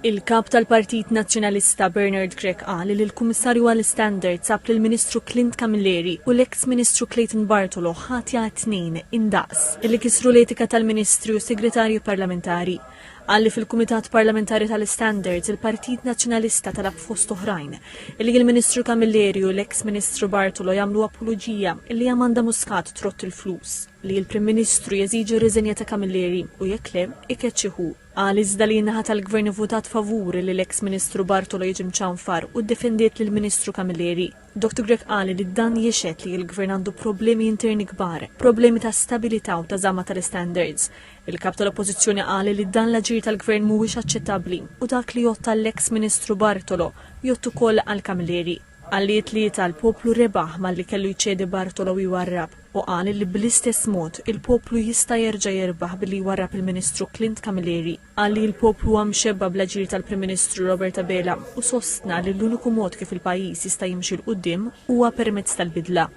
Il-kap tal-Partit Nazzjonalista Bernard Grech qal li l-Kummissarju għall-Standards sab lill-Ministru Clint Camilleri u l-ex-Ministru Clayton Bartolo ħatja tnejn indaqs illi kisru l-etika tal-Ministru u Segretarju Parlamentari. Għalli fil-Kumitat Parlamentari tal-Standards il-Partit Nazzjonalista talab fost oħrajn illi il-Ministru Camilleri u l-ex-Ministru Bartolo jagħmlu apoloġija illi Amanda Muscat trott il-flus li l-Prim Ministru jeżiġi riżenja ta' Camilleri u jekk le ikeċċiħu. Għal iżda li naħa tal-Gvern votat favur li l-ex-Ministru Bartolo jiġi mċanfar u ddefendiet lill-Ministru Camilleri. Dr. Grech qal li dan jiexet li l-Gvern għandu problemi interni kbar, problemi ta' stabilità u ta' żamma tal-standards. Il-kap tal-Oppożizzjoni qal li dan l-aġir tal-Gvern mhuwiex aċċettabbli u dak li jott tal-ex-Ministru Bartolo jott ukoll għal Camilleri. Għalliet li tal-poplu rebaħ malli kellu jċedi Bartolo u jwarrab u qal li bl-istess mod il-poplu jista' jerġa' jirbaħ billi jwarrab il-Ministru Clint Camilleri. Qal li l-poplu għam xebba bl-aġir tal-Prim Ministru Roberta Bela u sostna li l-uniku mod kif il-pajjiż jista' jimxi l-qudiem huwa permezz tal-bidla.